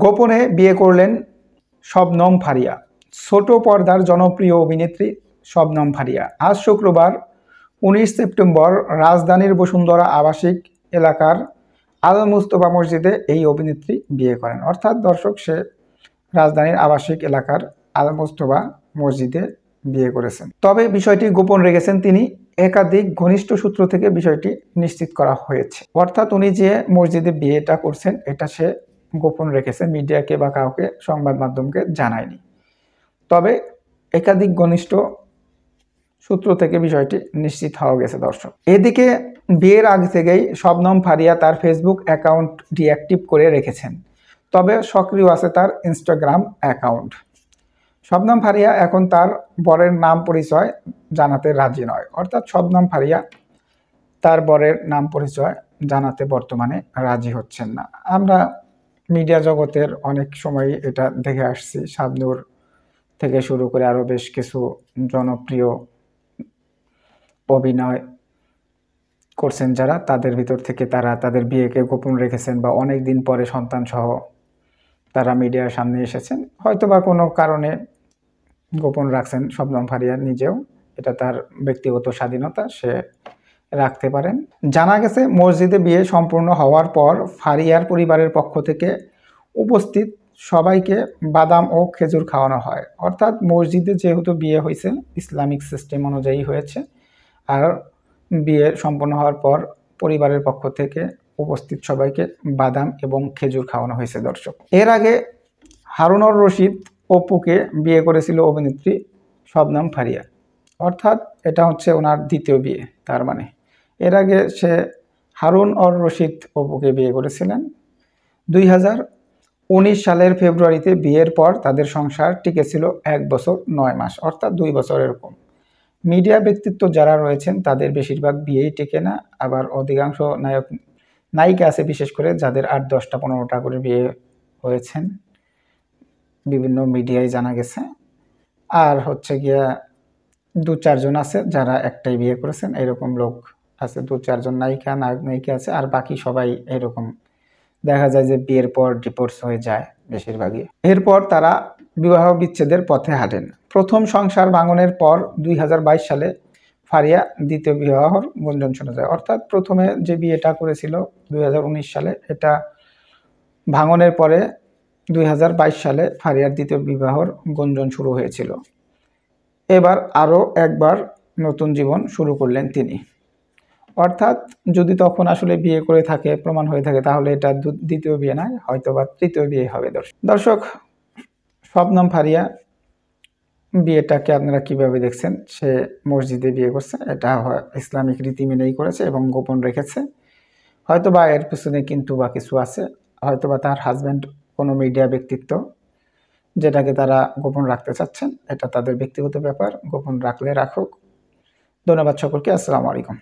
গোপনে বিয়ে করলেন শবনম ফারিয়া। ছোট পর্দার জনপ্রিয় অভিনেত্রী শবনম ফারিয়া আজ শুক্রবার ১৯ সেপ্টেম্বর রাজধানীর বসুন্ধরা আবাসিক এলাকার আল মুস্তফা মসজিদে এই অভিনেত্রী বিয়ে করেন। অর্থাৎ দর্শক, সে রাজধানীর আবাসিক এলাকার আল মুস্তফা মসজিদে বিয়ে করেছেন। তবে বিষয়টি গোপন রেখেছেন তিনি। একাধিক ঘনিষ্ঠ সূত্র থেকে বিষয়টি নিশ্চিত করা হয়েছে। অর্থাৎ উনি যে মসজিদে বিয়েটা করছেন এটা সে গোপন রেখেছে, মিডিয়াকে বা কাউকে, সংবাদ মাধ্যমকে জানায়নি। তবে একাধিক ঘনিষ্ঠ সূত্র থেকে বিষয়টি নিশ্চিত হওয়া গেছে দর্শক। এদিকে বিয়ের আগে থেকেই শবনম ফারিয়া তার ফেসবুক অ্যাকাউন্ট ডিঅ্যাক্টিভ করে রেখেছেন, তবে সক্রিয় আছে তার ইনস্টাগ্রাম অ্যাকাউন্ট। শবনম ফারিয়া এখন তার বরের নাম পরিচয় জানাতে রাজি নয়। অর্থাৎ শবনম ফারিয়া তার বরের নাম পরিচয় জানাতে বর্তমানে রাজি হচ্ছেন না। আমরা মিডিয়া জগতের অনেক সময় এটা দেখে আসছি। শাবনূর থেকে শুরু করে আরও বেশ কিছু জনপ্রিয় অভিনয় করছেন যারা, তাদের ভিতর থেকে তারা তাদের বিয়েকে গোপন রেখেছেন বা অনেক দিন পরে সন্তান সহ তারা মিডিয়ার সামনে এসেছেন। হয়তো বা কোনো কারণে গোপন রাখছেন শবনম ফারিয়া নিজেও, এটা তার ব্যক্তিগত স্বাধীনতা, সে রাখতে পারেন। জানা গেছে মসজিদে বিয়ে সম্পূর্ণ হওয়ার পর ফারিয়ার পরিবারের পক্ষ থেকে উপস্থিত সবাইকে বাদাম ও খেজুর খাওয়ানো হয়। অর্থাৎ মসজিদে যেহেতু বিয়ে হয়েছে, ইসলামিক সিস্টেম অনুযায়ী হয়েছে, আর বিয়ে সম্পন্ন হওয়ার পর পরিবারের পক্ষ থেকে উপস্থিত সবাইকে বাদাম এবং খেজুর খাওয়ানো হয়েছে দর্শক। এর আগে হারুন অর রশিদ অপুকে বিয়ে করেছিল অভিনেত্রী শবনম ফারিয়া। অর্থাৎ এটা হচ্ছে ওনার দ্বিতীয় বিয়ে। তার মানে এর আগে সে হারুন অর রশিদ অপুকে বিয়ে করেছিলেন। 2019 সালের ফেব্রুয়ারিতে বিয়ের পর তাদের সংসার টিকেছিল 1 বছর 9 মাস, অর্থাৎ 2 বছর এরকম। মিডিয়া ব্যক্তিত্ব যারা রয়েছেন তাদের বেশিরভাগ বিয়েই টিকে না, আবার অধিকাংশ নায়ক নায়িকা আছে বিশেষ করে যাদের 8, 10টা 15টা করে বিয়ে হয়েছেন, বিভিন্ন মিডিয়ায় জানা গেছে। আর হচ্ছে গিয়া 2-4 জন আছে যারা একটাই বিয়ে করেছেন, এরকম লোক আছে। 2-4 জন নায়িকা নায়িকা আছে, আর বাকি সবাই এরকম দেখা যায় যে বিয়ের পর ডিভোর্স হয়ে যায় বেশিরভাগই। এরপর তারা বিবাহ বিচ্ছেদের পথে হাঁটেন। প্রথম সংসার ভাঙনের পর 2022 সালে ফারিয়া দ্বিতীয় বিবাহর গুঞ্জন শোনা যায়। অর্থাৎ প্রথমে যে বিয়েটা করেছিল 2019 সালে, এটা ভাঙনের পরে 2022 সালে ফারিয়ার দ্বিতীয় বিবাহর গুঞ্জন শুরু হয়েছিল। এবার আরও একবার নতুন জীবন শুরু করলেন তিনি। অর্থাৎ যদি তখন আসলে বিয়ে করে থাকে, প্রমাণ হয়ে থাকে, তাহলে এটা দ্বিতীয় বিয়ে নয়, হয়তো বা তৃতীয় বিয়ে হবে দর্শক। শবনম ফারিয়া বিয়েটাকে আপনারা কিভাবে দেখছেন? সে মসজিদে বিয়ে করছে, এটা ইসলামিক রীতি মেনেই করেছে এবং গোপন রেখেছে। হয়তো বা এর পিছনে কিন্তু বা কিছু আছে, হয়তো বা তার হাজব্যান্ড কোনো মিডিয়া ব্যক্তিত্ব, যেটাকে তারা গোপন রাখতে চাচ্ছেন। এটা তাদের ব্যক্তিগত ব্যাপার, গোপন রাখলে রাখুক। ধন্যবাদ সকলকে। আসসালামু আলাইকুম।